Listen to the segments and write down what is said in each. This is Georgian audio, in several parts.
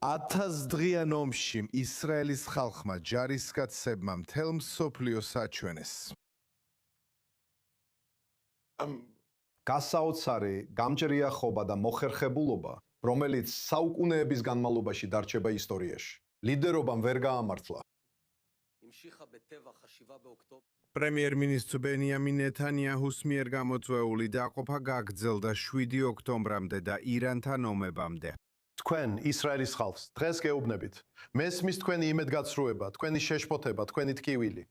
1000 დღიან ომში ისრაელის ხალხმა ჯარისკაცებმა მთელ მსოფლიოს აჩვენეს. გასაოცარი გამჭრია ხობა და მოხერხებულობა, რომელიც საუკუნეების განმავლობაში დარჩება ისტორიაში. ლიდერობამ ვერ გაამართლა. პრემიერ-მინისტრ ბენიამინ ნეთანიაჰუს მიერ გამოწვეული დაყოფა გაგრძელდა 7 ოქტომბრამდე და ირანთან ომებამდე. თქვენ ისრაელის ხალხს დღეს გეუბნებით. მესმის თქვენი იმედგაცრუება, თქვენი შეშფოთება, თქვენი ტკივილი.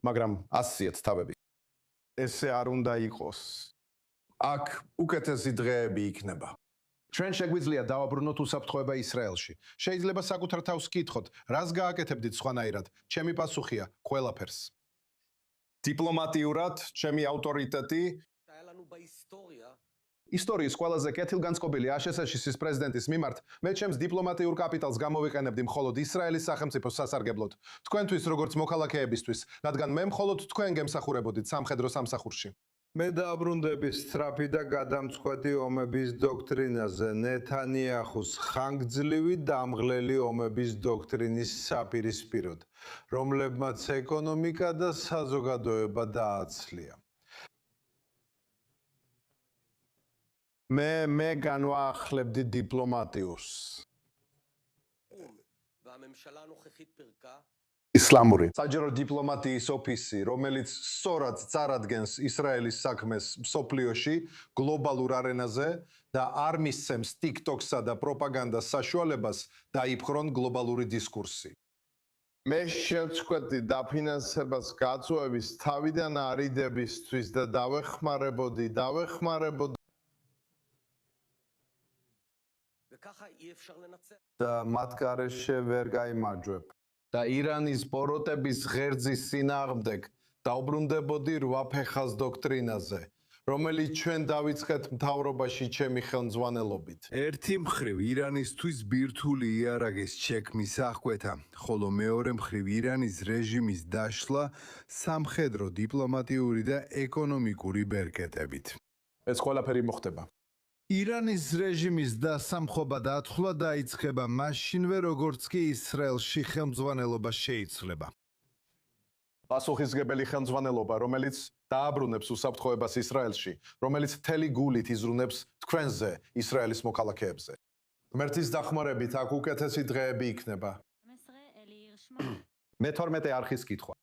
მაგრამ ასიეთ თავები. ესე არ უნდა იყოს. აქ უკეთესი დღეები იქნება. ჩვენ შეგვიძლია დავაბრუნოთ უსაფრთხოება ისრაელში. შეიძლება საკუთარ თავს გკითხოთ, რას გააკეთებდით სხვანაირად? ჩემი პასუხია, ყველაფერს. დიპლომატიურად, ჩემი ავტორიტეტი ისტორიის ყველაზე კეთილგანწყობილი აშშ-ის პრეზიდენტის მიმართ მე ჩემს დიპლომატიურ კაპიტალს გამოვიყენებდი მხოლოდ ისრაელის სახელმწიფოს სასარგებლოდ. თქვენთვის როგორც მოქალაქეებისთვის, რადგან მე მხოლოდ თქვენ გემსახურებოდით სამხედრო სამსახურში. მე დააბრუნდები სწრაფი და გადამწყვეტი ომების დოქტრინაზე, ნეთანიაჰუს ხანგრძლივი დამღლელი ომების დოქტრინის საპირისპიროდ, რომლებმაც ეკონომიკა და საზოგადოება დააცლია. მე განვაახლებდი დიპლომატიურს. ისლამური საჯარო დიპლომატიის ოფისი, რომელიც სწორად წარადგენს ისრაელის საქმეს მსოფლიოში, გლობალურ არენაზე და არ მისცემს TikTok-სა და პროპაგანდას საშუალებას დაიფხრონ გლობალური დისკურსი. მე შევწყვეტი დაფინანსებას გაწვევის თავიდან არიდებისთვის და დავეხმარებოდი და მათ გარეშე ვერ გაიმარჯვებ. და ირანის ბოროტების ღერძის წინააღმდეგ დაუბრუნდებოდი 8 ფეხას დოქტრინაზე, რომელიც ჩვენ დავიწყეთ მთავრობაში ჩემი ხელმძღვანელობით. ერთი მხრივ ირანისთვის ბირთვული იარაღის შექმნის აღკვეთა, ხოლო მეორე მხრივ ირანის რეჟიმის დაშლა სამხედრო, დიპლომატიური და ეკონომიკური ბერკეტებით. ეს ყველაფერი მოხდება. ირანის რეჟიმის დასამხობა და ათვლა დაიწყება მაშინვე, როგორც კი ისრაელში ხელმძღვანელობა შეიცვლება. პასუხისმგებელი ხელმძღვანელობა, რომელიც დააბრუნებს უსაფრთხოებას ისრაელში, რომელიც მთელი გულით იზრუნებს თქვენზე, ისრაელის მოქალაქეებზე. ღმერთის დახმარებით აქ უკეთესი დღეები იქნება. მე 12 არხის კითხვა.